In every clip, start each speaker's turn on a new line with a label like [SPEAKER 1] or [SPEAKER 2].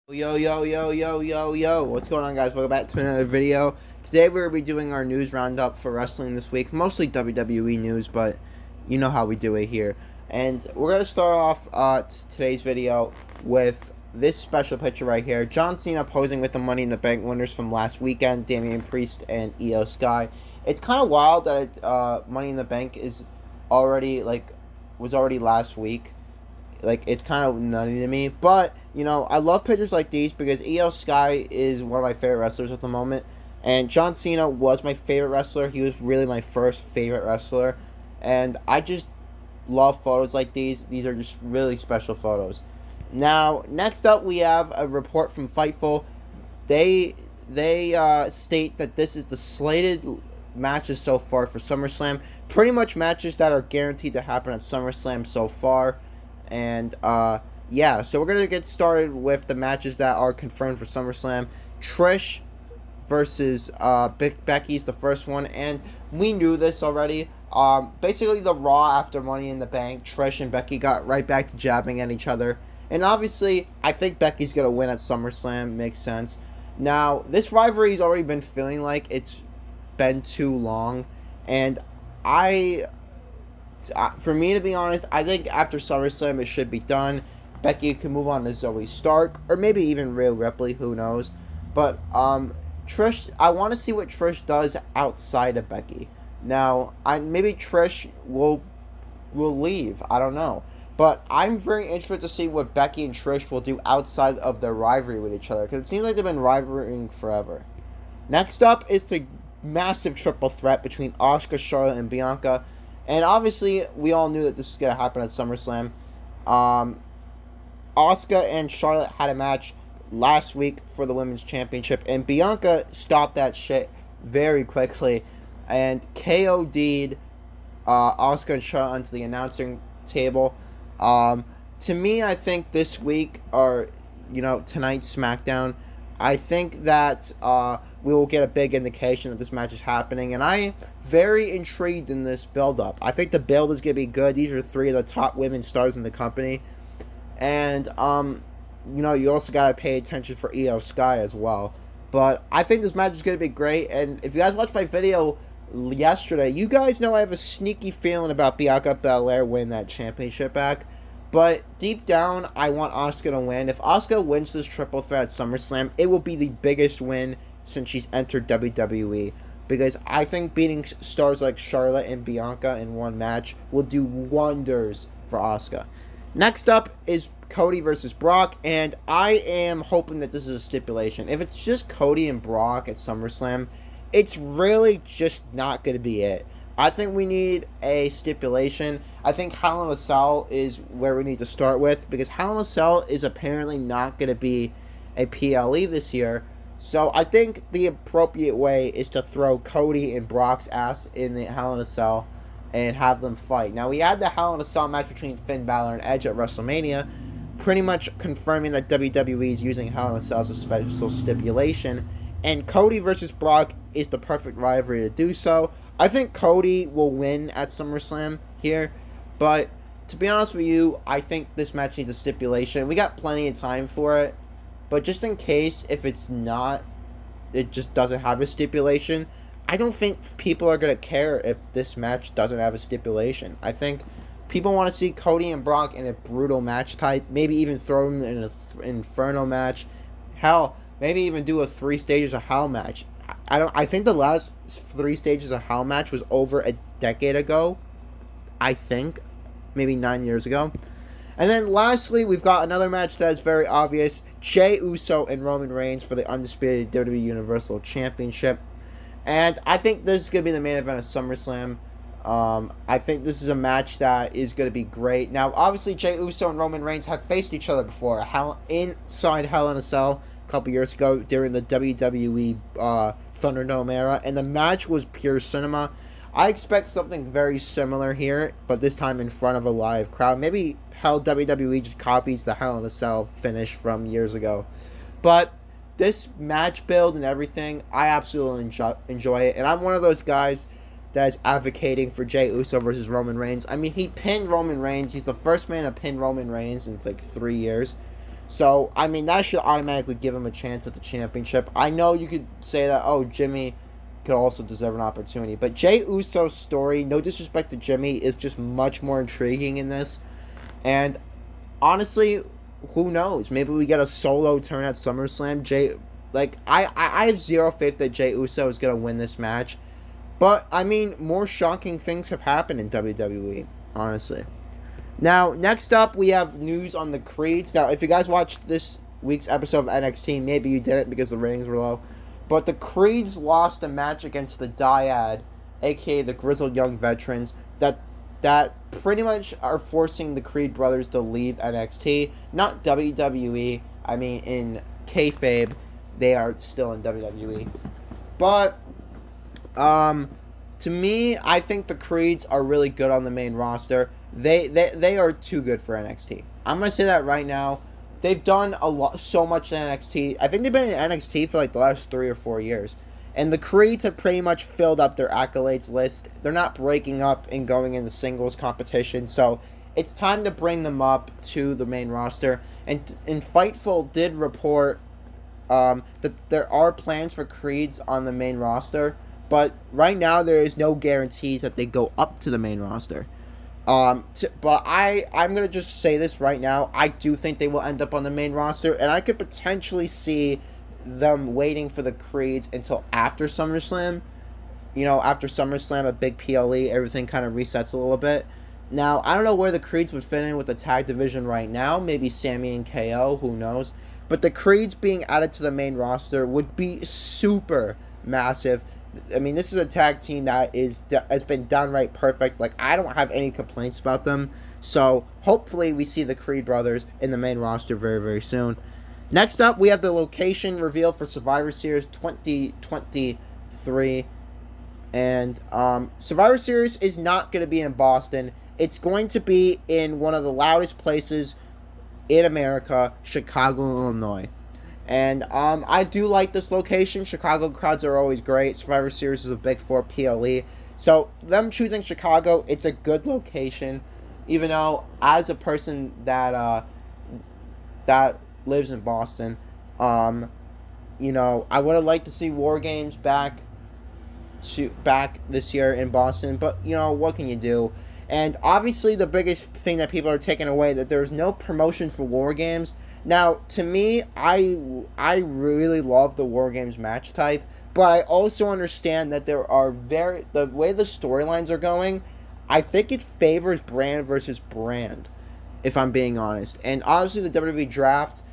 [SPEAKER 1] Yo, what's going on, guys? Welcome back to another video. Today we're going to be doing our news roundup for wrestling this week, mostly WWE news, but you know how we do it here. And we're going to start off today's video with this special picture right here. John Cena posing with the Money in the Bank winners from last weekend, Damian Priest and Io Sky. It's kind of wild that Money in the Bank was already last week. It's kind of nutty to me, but I love pictures like these because Io Sky is one of my favorite wrestlers at the moment, and John Cena was my favorite wrestler. He was really my first favorite wrestler, and I just love photos like these. These are just really special photos. Now, next up, we have a report from Fightful. They state that this is the slated matches so far for SummerSlam. Pretty much matches that are guaranteed to happen at SummerSlam so far. And yeah, so we're gonna get started with the matches that are confirmed for SummerSlam. Trish versus Becky's the first one, and we knew this already. Basically, the Raw after Money in the Bank, Trish and Becky got right back to jabbing at each other, and obviously, I think Becky's gonna win at SummerSlam. Makes sense. Now, this rivalry's already been feeling like it's been too long, and for me, to be honest, I think after SummerSlam it should be done. Becky can move on to Zoe Stark, or maybe even Rhea Ripley, who knows. But Trish, I want to see what Trish does outside of Becky. Now, maybe Trish will leave. I don't know. But I'm very interested to see what Becky and Trish will do outside of their rivalry with each other, because it seems like they've been rivaling forever. Next up is the massive triple threat between Asuka, Charlotte, and Bianca. And obviously, we all knew that this was going to happen at SummerSlam. Asuka and Charlotte had a match last week for the Women's Championship, and Bianca stopped that shit very quickly and KO'd Asuka and Charlotte onto the announcing table. To me, I think this week, or tonight's SmackDown, I think that we will get a big indication that this match is happening, and I'm very intrigued in this build-up. I think the build is going to be good. These are three of the top women stars in the company, and you also got to pay attention for Io Sky as well. But I think this match is going to be great, and if you guys watched my video yesterday, you guys know I have a sneaky feeling about Bianca Belair winning that championship back. But deep down, I want Asuka to win. If Asuka wins this triple threat at SummerSlam, it will be the biggest win since she's entered WWE. Because I think beating stars like Charlotte and Bianca in one match will do wonders for Asuka. Next up is Cody versus Brock, and I am hoping that this is a stipulation. If it's just Cody and Brock at SummerSlam, it's really just not going to be it. I think we need a stipulation. I think Hell in a Cell is where we need to start with, because Hell in a Cell is apparently not going to be a PLE this year. So I think the appropriate way is to throw Cody and Brock's ass in the Hell in a Cell and have them fight. Now, we had the Hell in a Cell match between Finn Balor and Edge at WrestleMania, pretty much confirming that WWE is using Hell in a Cell as a special stipulation. And Cody versus Brock is the perfect rivalry to do so. I think Cody will win at SummerSlam here, but to be honest with you, I think this match needs a stipulation. We got plenty of time for it, but just in case, if it's not, it just doesn't have a stipulation, I don't think people are going to care if this match doesn't have a stipulation. I think people want to see Cody and Brock in a brutal match type, maybe even throw them in an Inferno match. Hell, maybe even do a 3 stages of Hell match. I think the last 3 stages of Hell match was over a decade ago. I think. Maybe 9 years ago. And then lastly, we've got another match that is very obvious. Jey Uso and Roman Reigns for the undisputed WWE Universal Championship. And I think this is going to be the main event of SummerSlam. I think this is a match that is going to be great. Now, obviously, Jey Uso and Roman Reigns have faced each other before. Inside Hell in a Cell a couple years ago during the WWE Thunderdome era. And the match was pure cinema. I expect something very similar here, but this time in front of a live crowd. Maybe how WWE just copies the Hell in a Cell finish from years ago. But this match build and everything, I absolutely enjoy it. And I'm one of those guys that is advocating for Jey Uso versus Roman Reigns. I mean, he pinned Roman Reigns. He's the first man to pin Roman Reigns in like 3 years. So, I mean, that should automatically give him a chance at the championship. I know you could say that, oh, Jimmy could also deserve an opportunity. But Jey Uso's story, no disrespect to Jimmy, is just much more intriguing in this. And honestly, who knows? Maybe we get a solo turn at SummerSlam. I have zero faith that Jey Uso is going to win this match. But, I mean, more shocking things have happened in WWE, honestly. Now, next up, we have news on the Creeds. Now, if you guys watched this week's episode of NXT, maybe you didn't because the ratings were low. But the Creeds lost a match against the Dyad, a.k.a. the Grizzled Young Veterans, that pretty much are forcing the Creed brothers to leave NXT. Not WWE. I mean, in kayfabe, they are still in WWE. But, to me, I think the Creeds are really good on the main roster. They are too good for NXT. I'm going to say that right now. They've done so much in NXT. I think they've been in NXT for like the last 3 or 4 years. And the Creeds have pretty much filled up their accolades list. They're not breaking up and going into singles competition. So it's time to bring them up to the main roster. And Fightful did report that there are plans for Creeds on the main roster. But right now there is no guarantees that they go up to the main roster. But I'm going to just say this right now. I do think they will end up on the main roster. And I could potentially see them waiting for the Creeds until after SummerSlam. You know, after SummerSlam, a big PLE, everything kind of resets a little bit. Now, I don't know where the Creeds would fit in with the tag division right now. Maybe Sammy and KO, who knows. But the Creeds being added to the main roster would be super massive. I mean, this is a tag team that has been downright perfect. Like, I don't have any complaints about them. So, hopefully, we see the Creed brothers in the main roster very, very soon. Next up, we have the location reveal for Survivor Series 2023. And Survivor Series is not going to be in Boston. It's going to be in one of the loudest places in America, Chicago, Illinois. And I do like this location. Chicago crowds are always great. Survivor Series is a big 4 PLE. So, them choosing Chicago, it's a good location. Even though, as a person that lives in Boston, you know, I would have liked to see War Games back this year in Boston. But, you know, what can you do? And obviously, the biggest thing that people are taking away, that there's no promotion for War Games. Now, to me, I really love the War Games match type, but I also understand that there are the way the storylines are going, I think it favors brand versus brand, if I'm being honest. And obviously the WWE Draft,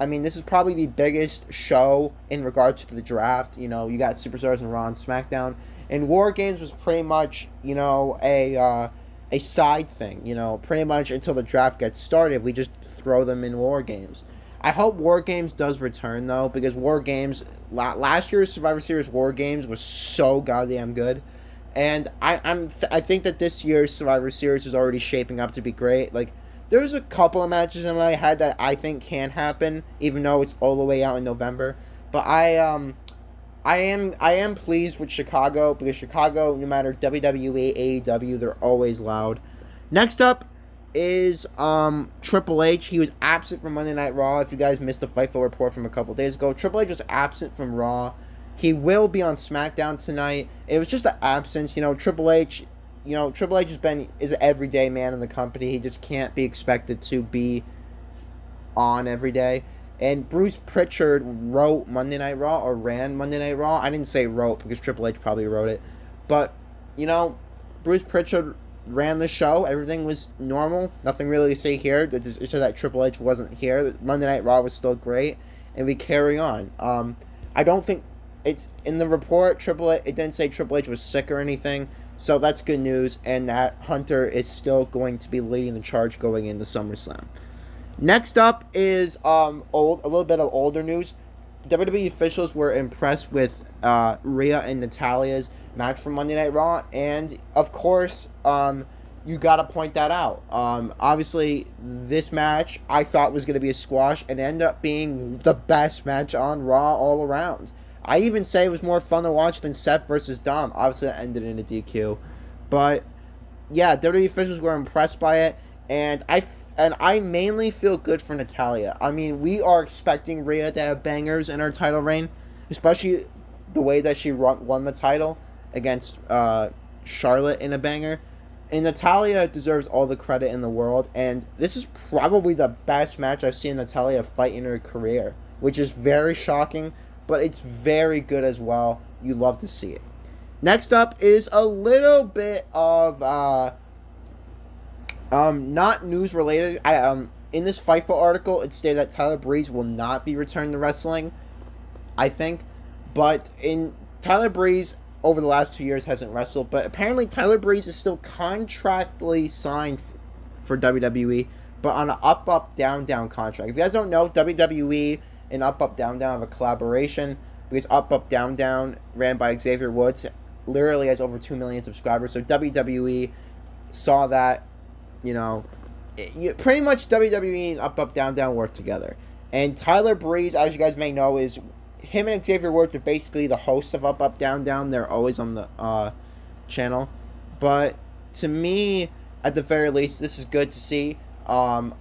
[SPEAKER 1] I mean, this is probably the biggest show in regards to the draft. You know, you got Superstars and Raw and SmackDown, and War Games was pretty much, you know, a side thing, you know, pretty much until the draft gets started. We just throw them in War Games. I hope War Games does return, though, because War Games, last year's Survivor Series War Games was so goddamn good. And I think that this year's Survivor Series is already shaping up to be great. Like, there's a couple of matches in my head that I think can happen, even though it's all the way out in November. But I am pleased with Chicago, because Chicago, no matter WWE, AEW, they're always loud. Next up is Triple H. He was absent from Monday Night Raw. If you guys missed the Fightful report from a couple days ago, Triple H was absent from Raw. He will be on SmackDown tonight. It was just an absence. You know, Triple H is an everyday man in the company. He just can't be expected to be on every day. And Bruce Pritchard wrote Monday Night Raw, or ran Monday Night Raw. I didn't say wrote, because Triple H probably wrote it. But, you know, Bruce Pritchard ran the show. Everything was normal. Nothing really to say here. It's just that Triple H wasn't here. Monday Night Raw was still great. And we carry on. I don't think it's in the report. It didn't say Triple H was sick or anything. So that's good news. And that Hunter is still going to be leading the charge going into SummerSlam. Next up is a little bit of older news. WWE officials were impressed with Rhea and Natalia's match from Monday Night Raw, and of course, you gotta point that out. Obviously, this match I thought was gonna be a squash, and ended up being the best match on Raw all around. I even say it was more fun to watch than Seth versus Dom. Obviously, that ended in a DQ, but yeah, WWE officials were impressed by it, and And I mainly feel good for Natalya. I mean, we are expecting Rhea to have bangers in her title reign, especially the way that she won the title against Charlotte in a banger. And Natalya deserves all the credit in the world. And this is probably the best match I've seen Natalya fight in her career, which is very shocking, but it's very good as well. You love to see it. Next up is a little bit of not news related. In this Fightful article, it stated that Tyler Breeze will not be returning to wrestling, I think. But Tyler Breeze over the last 2 years hasn't wrestled, but apparently Tyler Breeze is still contractually signed for WWE, but on an up, down contract. If you guys don't know, WWE and up, down have a collaboration, because up, down, ran by Xavier Woods, literally has over 2 million subscribers. So WWE saw that, pretty much WWE and up, down work together. And Tyler Breeze, as you guys may know, is him and Xavier Woods are basically the hosts of up, down. They're always on the channel. But to me, at the very least, this is good to see. I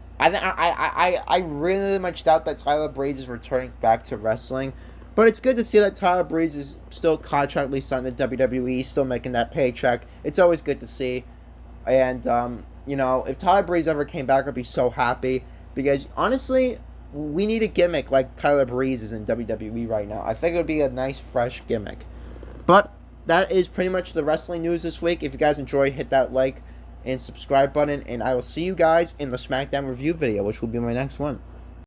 [SPEAKER 1] really much doubt that Tyler Breeze is returning back to wrestling. But it's good to see that Tyler Breeze is still contractually signed to WWE, still making that paycheck. It's always good to see. And, if Tyler Breeze ever came back, I'd be so happy. Because, honestly, we need a gimmick like Tyler Breeze is in WWE right now. I think it would be a nice, fresh gimmick. But that is pretty much the wrestling news this week. If you guys enjoyed, hit that like and subscribe button. And I will see you guys in the SmackDown review video, which will be my next one.